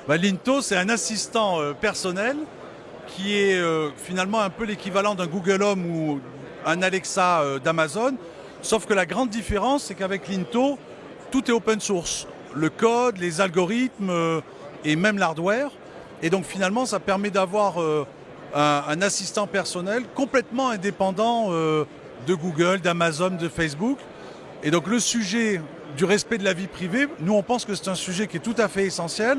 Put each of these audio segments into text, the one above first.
Linto, c'est un assistant personnel qui est finalement un peu l'équivalent d'un Google Home ou un Alexa d'Amazon. Sauf que la grande différence, c'est qu'avec Linto, tout est open source. Le code, les algorithmes et même l'hardware. Et donc finalement, ça permet d'avoir un assistant personnel complètement indépendant de Google, d'Amazon, de Facebook. Et donc le sujet du respect de la vie privée, nous on pense que c'est un sujet qui est tout à fait essentiel.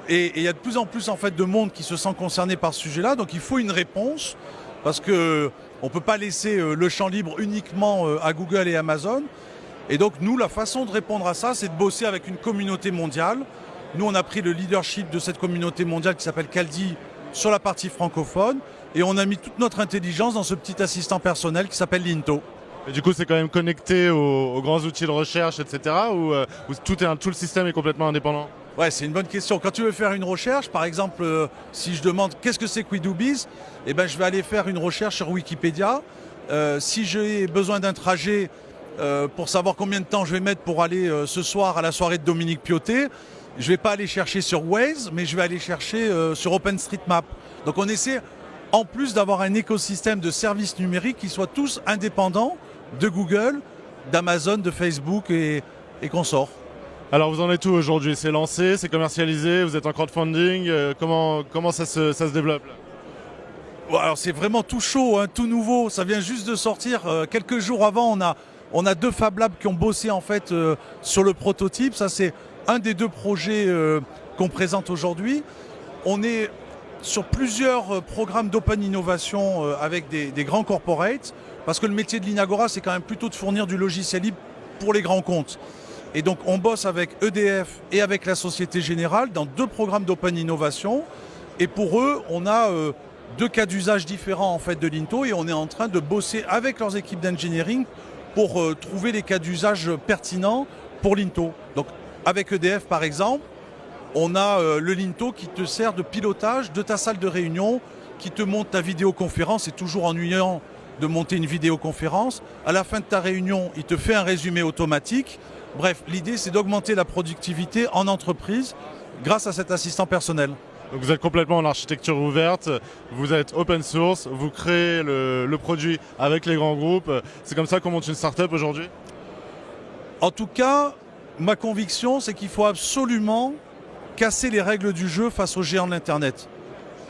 Et il y a de plus en plus en fait de monde qui se sent concerné par ce sujet-là. Donc il faut une réponse parce que on ne peut pas laisser le champ libre uniquement à Google et Amazon. Et donc nous, la façon de répondre à ça, c'est de bosser avec une communauté mondiale. Nous, on a pris le leadership de cette communauté mondiale qui s'appelle Kaldi sur la partie francophone. Et on a mis toute notre intelligence dans ce petit assistant personnel qui s'appelle Linto. Et du coup, c'est quand même connecté aux grands outils de recherche, etc. Ou tout le système est complètement indépendant? Ouais, c'est une bonne question. Quand tu veux faire une recherche, par exemple, si je demande qu'est-ce que c'est que WeDoBiz, eh ben, je vais aller faire une recherche sur Wikipédia. Si j'ai besoin d'un trajet pour savoir combien de temps je vais mettre pour aller ce soir à la soirée de Dominique Piotet, je ne vais pas aller chercher sur Waze, mais je vais aller chercher sur OpenStreetMap. Donc on essaie, en plus d'avoir un écosystème de services numériques qui soient tous indépendants de Google, d'Amazon, de Facebook et consorts. Alors vous en êtes où aujourd'hui? C'est lancé, c'est commercialisé, vous êtes en crowdfunding, comment ça se développe là? Bon, alors c'est vraiment tout chaud, hein, tout nouveau, ça vient juste de sortir. Quelques jours avant, on a deux Fab Labs qui ont bossé en fait sur le prototype. Ça c'est un des deux projets qu'on présente aujourd'hui. On est sur plusieurs programmes d'open innovation avec des grands corporates, parce que le métier de l'Inagora, c'est quand même plutôt de fournir du logiciel libre pour les grands comptes. Et donc on bosse avec EDF et avec la Société Générale dans deux programmes d'open innovation. Et pour eux, on a deux cas d'usage différents en fait de Linto, et on est en train de bosser avec leurs équipes d'engineering pour trouver les cas d'usage pertinents pour Linto. Donc avec EDF par exemple, on a le Linto qui te sert de pilotage de ta salle de réunion, qui te monte ta vidéoconférence. C'est toujours ennuyant de monter une vidéoconférence. À la fin de ta réunion, il te fait un résumé automatique. Bref, l'idée c'est d'augmenter la productivité en entreprise grâce à cet assistant personnel. Donc vous êtes complètement en architecture ouverte, vous êtes open source, vous créez le produit avec les grands groupes. C'est comme ça qu'on monte une start-up aujourd'hui? En tout cas, ma conviction c'est qu'il faut absolument casser les règles du jeu face aux géants de l'Internet.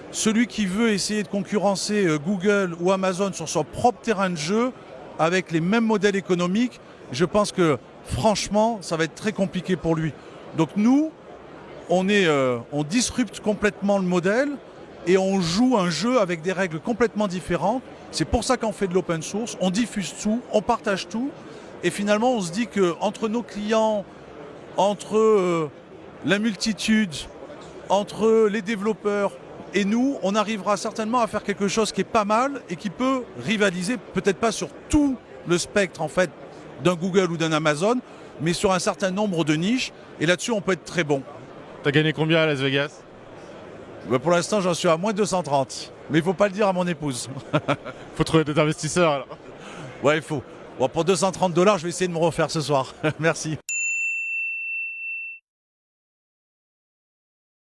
Celui qui veut essayer de concurrencer Google ou Amazon sur son propre terrain de jeu avec les mêmes modèles économiques, je pense que franchement, ça va être très compliqué pour lui. Donc nous, on disrupte complètement le modèle et on joue un jeu avec des règles complètement différentes. C'est pour ça qu'on fait de l'open source, on diffuse tout, on partage tout. Et finalement, on se dit qu'entre nos clients, entre la multitude, entre les développeurs et nous, on arrivera certainement à faire quelque chose qui est pas mal et qui peut rivaliser, peut-être pas sur tout le spectre en fait d'un Google ou d'un Amazon, mais sur un certain nombre de niches. Et là-dessus, on peut être très bon. T'as gagné combien à Las Vegas? Pour l'instant, j'en suis à moins 230. Mais il ne faut pas le dire à mon épouse. Faut trouver des investisseurs alors. Ouais, il faut. Bon, pour $230, je vais essayer de me refaire ce soir. Merci.